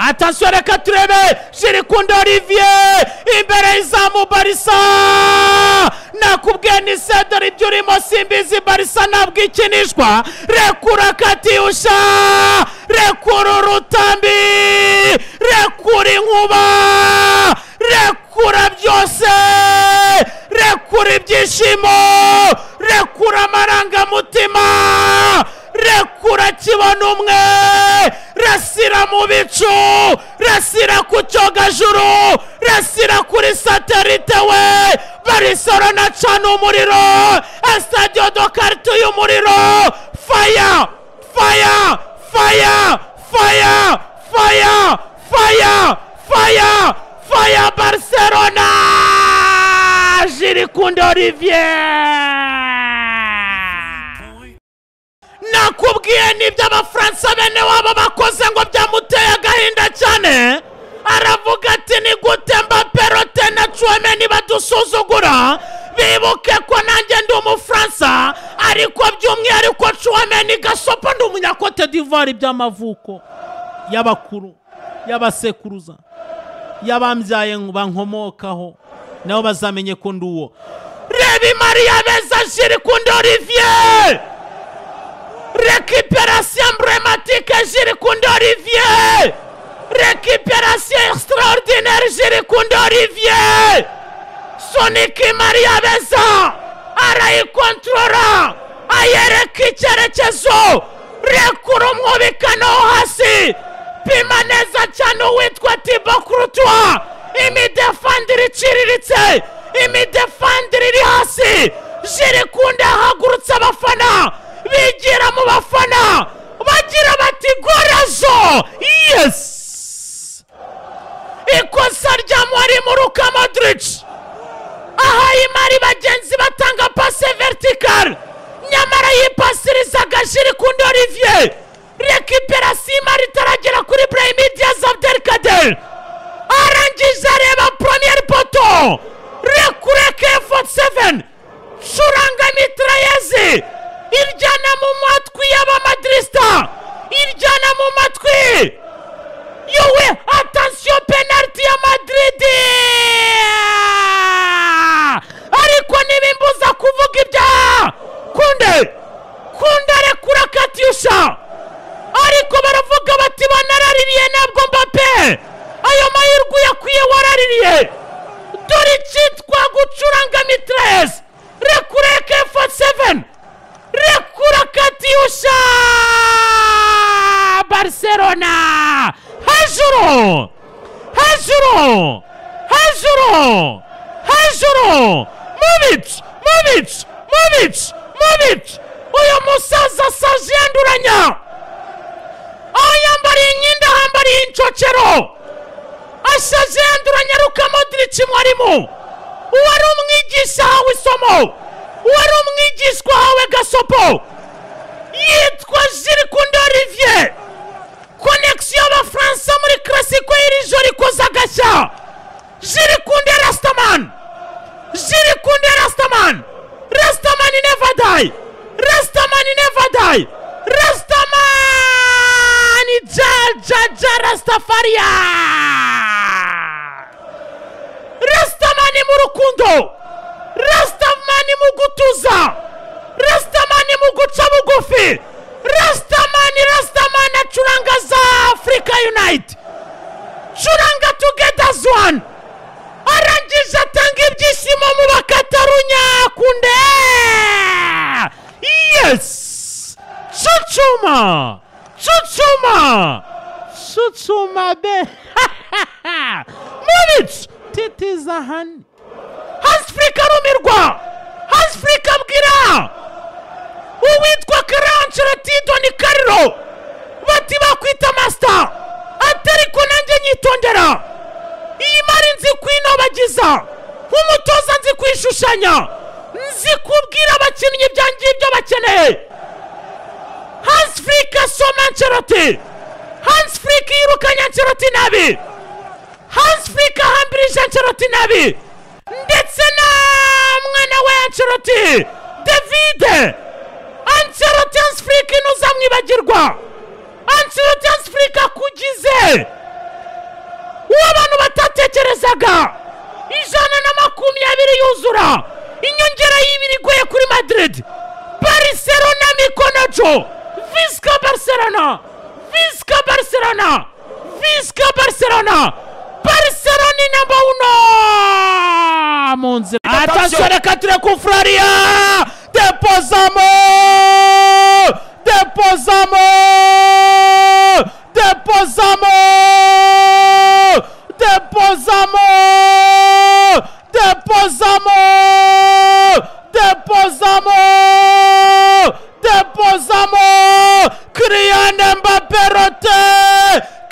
Attention reka turebe Girikundo Olivier imbere izamu Barca nakubwiye ni Cedric ibyo urimo simbizi Barca ntabwo ikinishwa rekura Katiusha rekura Rutambi rekura inkuba rekura byose rekura ibyishimo rekura amarangamutima rekura kibona umwe rasira mu bicu rasira ku cyogajuru rasira kuri satelite we Barcelona cana umuriro Estadio do Cartu y'umuriro fire fire fire fire fire fire fire fire Barcelona Girikundo Olivier nakubwiye nibyo abafaransa bene wabo bakoze ngo byamuteye agahinda cyane aravuga ati ni gute Mbappé Rote na Tchouaméni badusuzugura bibuke ko nanjye ndi umufaransa ariko by'umwihariko Tchouaméni gasopo ndi umunyakote d'Ivoire by'amavuko y'abakuru y'abasekuruza y'abambyaye bankomokaho nabo bazamenye ko ndi uwo Rebi Maria Beza Girikundo Olivier récupération emblématique Girikundo Olivier récupération extraordinaire Girikundo Olivier Soniki Maria Beza arayikontorora ayereka icyerekezo rekura umwubikano hasi pima neza cyane uwitwa Thibaut Courtois imidefandire iciriritse imidefandire iri hasi Girikundo ahagurutse abafana bigira mu bafana bagira bati gorazo yes ikosa rya Mwarimu Luka Modric aha imari bagenzi batanga passe vertical nyamara yipasirizaga Girikundo Olivier récupération imari taragera kuri Brahim Diaz Abdelkader arangije areba premier poto rekure K47 shuranga mitraillez iryana mu matwi y'abamadrista iryana mu matwi yowe attention penalty ya Madrid ariko nibimbuza kuvuga ibya kunde rekura Katiusha ariko baravuga bati banaraririye nabwo Mbappé ayo mahirwe yakwiye waraririye dore cyitwa gucuranga mitraillez rekura K47 rekura Katiusha Barcelona hejuru hejuru hejuru hejuru Movic uyu musaza saje yanduranya aho yambariye inkindi ahambariye incocero ashaje yanduranya Luka Modric Mwarimu uwari umwigisha hawe isomo uwari umwigishwa hawe gasopo yitwa Girikundo Olivier connexion y'abafaransa muri classico y'iri joro ikoze agashya Girikundo Rastaman Rastaman never die Rastaman ja Rastafaria Rastaman mu rukundo Rastaman mu gutuza Rastaman mu guca bugufi Rastaman acuranga za Africa Unite curanga together as one arangije atanga ibyishimo mu bakatarunya kunde yes chuchuma be Movic titizahan Hasfrika rumirwa Hasfrika bwira uwitwa Ancelotti Doni Carlo bati bakwita master atari ko nanjye nyitondera iyi mari nzi kwinobagiza nk'umutoza nzi kwishushanya nzi kubwira abakinnyi byanjye ibyo bakeneye Hasfrika Ancelotti Hasfrika yirukanye Ancelotti nabi Hasfrika hambirije Ancelotti nabi ndetse na mwana we Ancelotti David Ancelotti Hasfrika ntuzamwibagirwa Ancelotti Hasfrika kugize nabitekerezaga 120 yuzura inyongera y'ibiri igoye kuri Madrid. Barcelona Mikonacho Visca Barcelona number 1 Monze. Attention le 4 coup Fraria Deposamo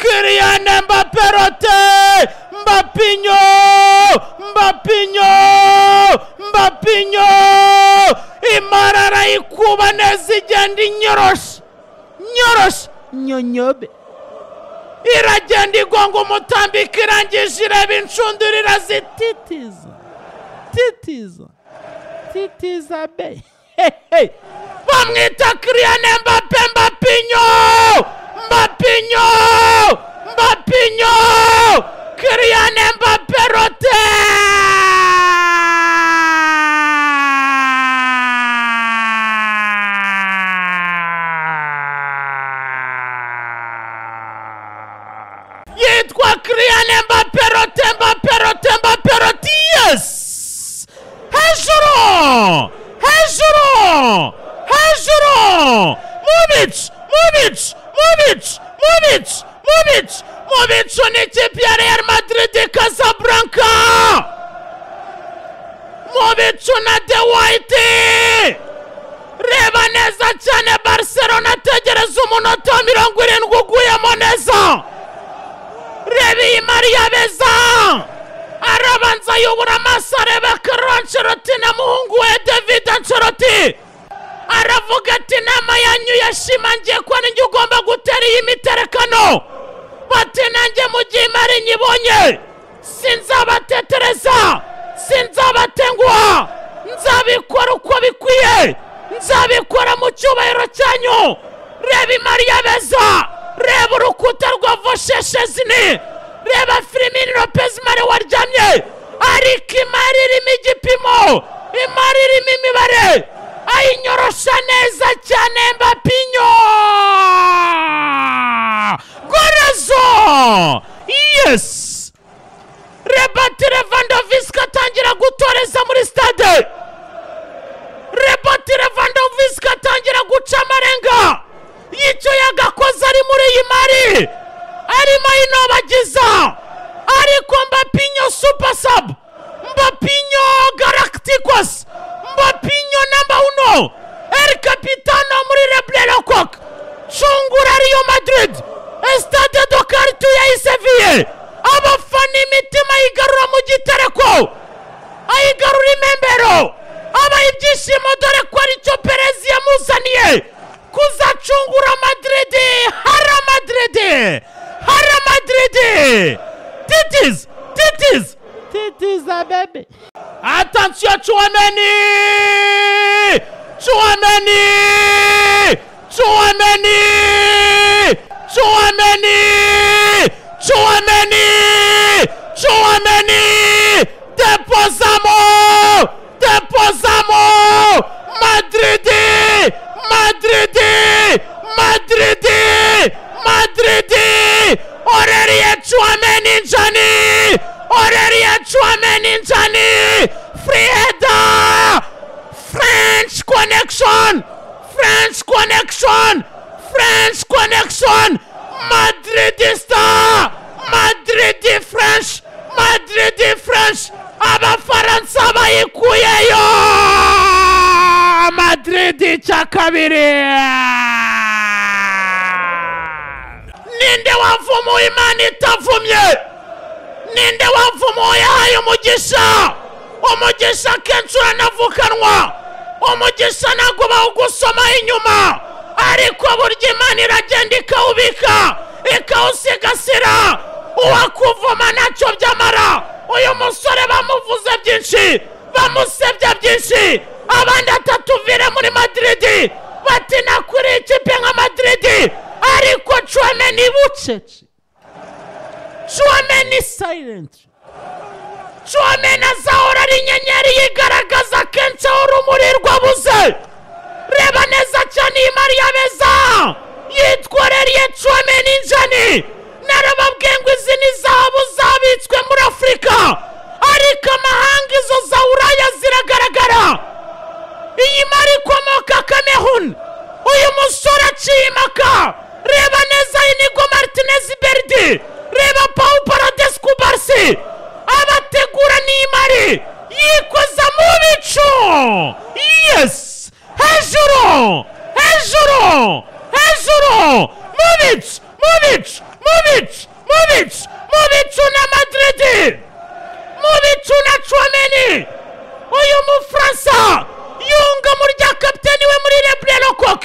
Kylian Mbappé rote Mbapinho imarara ikuba neza igenda nyonyobe iragenda igonga umutambika irangije ireba inshundurira zititiza be bamwita Kylian Mbappé Kylian Mbappé rote yitwa Kylian Mbappé rote yes hejuru Movic n'ikipe ya Real Madrid Casablanca. Movic na De White reba neza cyane Barcelona tegereza umunota 70 uguyemo neza. Reba iyi Maria Beza arabanza yubura amaso areba Carlo Ancelotti na muhungu we David Ancelotti aravuga ati nama yanyu yashimangiye ko ninjye ugomba gutera iyi miterekano. Bati nanjye mu gihe Mari nyibonye sinzabatetereza sinzabatenguha nzabikora uko bikwiye nzabikora mu cyubahiro cyanyu. Reba Maria Beza reba urukuta rwa Vosheshezini reba Firmino Lopez Mari waryamye ariko imari irimo igipimo imari irimo imibare ayinyorosha neza cyane Mbapinho Gorezo yes Robert Lewandowski atangira gutoreza muri stade. Robert Lewandowski atangira guca amarenga y'icyo yagakoze ari muri iyi mari arimo inobagiza ariko Mbapinho super sub Mbapinho Galacticos Mbapinho number 1 El Capitano muri Rebel Lecoq chungura Real Madrid Stade do Cartu ya Sevilla abafana imitima yigarura mu gitereko ayigarura imembero abayibyishimo dore ko ari cyo Perez yamuzaniye kuzacungura Madrid hara Madrid titis baby. Attention Chouameni Deposamo Madrid Aurelien Chouameni Njani free header French connection Madridista Madrid French abafaransa bayikuyeyo Madrid cyakabiri. Ninde wavumuye Imana itavumye ninde wavumuye yahaye umugisha kenshi uranavukanwa umugisha ntabwo bawugusoma inyuma ariko burya Imana iragenda ikawubika ikawusigasira uwakuvuma ntacyo byamara. Uyu musore bamuvuze byinshi bamusebya byinshi abandi atatuvire muri Madrid bati nakuri ikipe nka Madrid ariko Chouameni bucece Chouameni silent. Chouameni azahora ari inyenyeri yigaragaza kenshi aho urumuri rwabuze. Reba neza cyane iyi Maria Beza yitwa Rerie Chouameni Njani. Narababwiye ngo izi ni zahabu zabitswe muri Afurika, ariko amahanga izo za Buraya ziragaragara. Iyi Mari ikomoka Cameroon, uyu musore aciye impaka. Reba neza Inigo Martinez Berdi, reba Pau Paredes Kubarsi, abategura ni Mari yikoza mu bicu. Yes, hejuru hejuru hejuru, Mubic na Madrid, Mubic na Chouameni. Uyu Mufransa yunga mu rya kapiteni we muri Le Lecoq,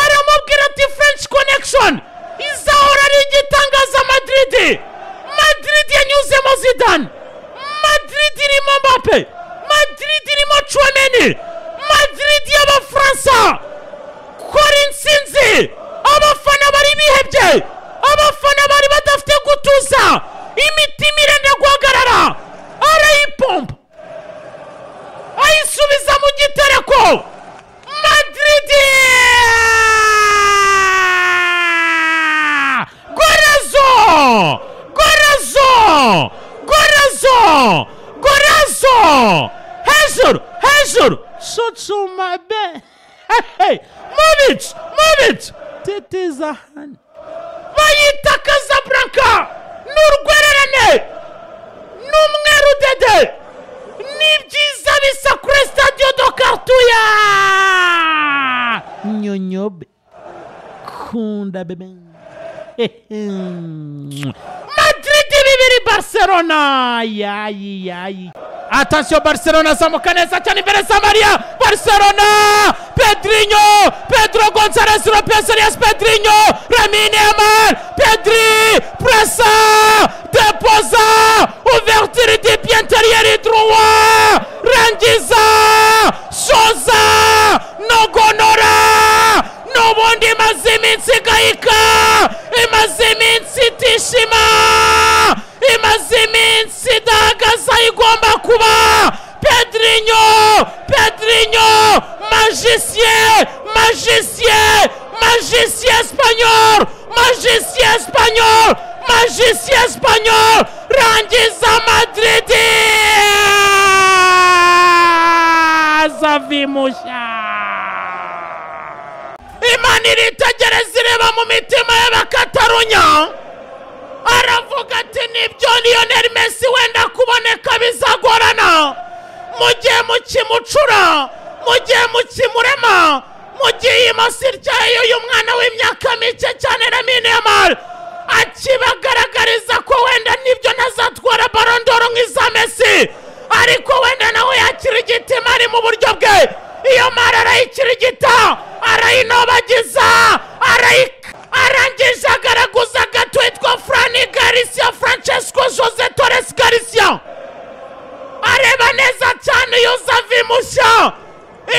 aramubwira ati French connection izahora ari igitangaza. Madrid yanyuzemo Zidane, Madrid irimo Mbappe, Madrid irimo Chouameni, Madrid y'Abafaransa. Kora intsinzi, abafana bari bihebye, abafana bari badafite gutuza, imitima irenda guhagarara. Arayipompa ayisubiza mu gitereko. Madrid gorazo hejuru Sotsuma Mubic tetiza hano bayita Casablanca. N'urwererane n'umweru dede, ni byiza bisa kuri Stadio do Cartuya. Nyonyobe kunda bebe. Madrid 2 Barcelona. Yayi. Attention, Barcelona zamuka neza cyane imbere za Maria. Barcelona, Pedro González López Arias, Pedrinho, Lamine Yamal, Pedri, pressa, déposa, ouverture du pied intérieur droit, Rangiza, Souza, Nogonora, n'ubundi imaze iminsi igayika, imaze iminsi itishima, imaze iminsi idahagaze igomba kuba. Pedrinho, magicien espagnol, Rangiza Madrid zavimusha. Imana iritegereza ireba mu mitima y'Abakatarunya, aravuga ati nibyo Lionel Messi wenda kuboneka bizagorana, mugiye mukimucura, mugiye mukimurema, mugiye imasirya y'uyu mwana w'imyaka mike cyane Lamine Yamal, akibagaragariza ko wenda nibyo ntazatwara Ballon d'Or nk'iza Messi, ariko wenda nawe yakirigitima ari mu buryo bwe. Iyo Mara arayikirigita, arayinobagiza, arangije agaraguza gato yitwa Francesco Jose Torres Garcia. Areba neza cyane iyo Xavi mushya.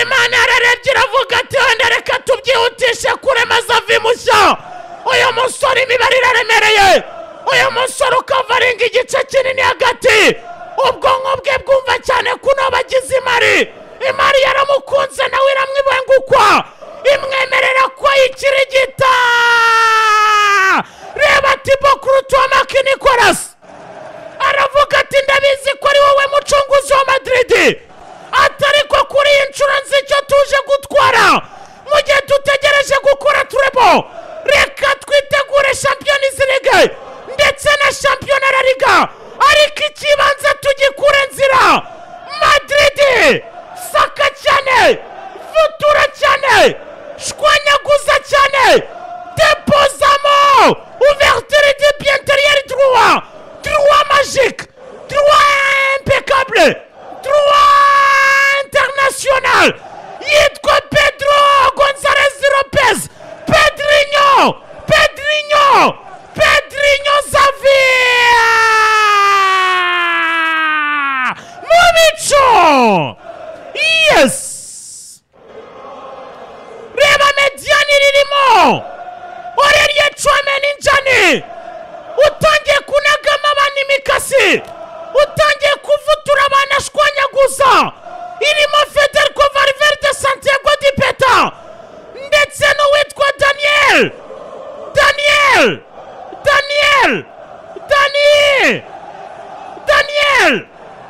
Imana yararebye iravuga ati wenda reka tubyihutishe kurema Xavi mushya. Uyu musore imibare iraremereye, uyu musore ukavaringa igice kinini hagati, ubwonko bwe bwumva cyane kunobagiza Imari yaramukunze nawe iramwibengukwa, imwemerera ko yikirigita. Reba Thibaut Courtois Nicolas aravuga ati ndabizi ko ari wowe mucunguzi wa Madrid, atariko kuri inshuro nzi icyo tuje gutwara, mu gihe dutegereje gukora turebo. Reka twitegure Champions League ndetse na Champions La Liga, ariko ikibanza tugikure nzira. Madrid saka cyane, vutura cyane, shwanyaguza cyane, déposamo, ouverture du pied intérieur droit magique, droit impeccable, droit international, yitwa Pedro González López, Pedrinho Xavi Mubic. Yes, reba Mediani ririmo Rerie Chouameni Njani, utangiye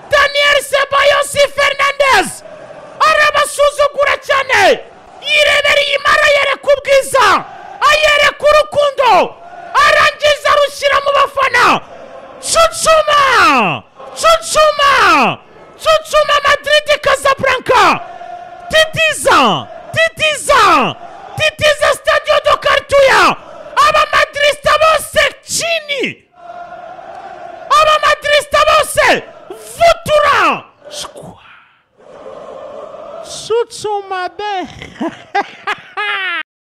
Daniel Ceballos Fernandes arabasuzugura cyane yirebereye imara yereka ubwiza ayereka urukundo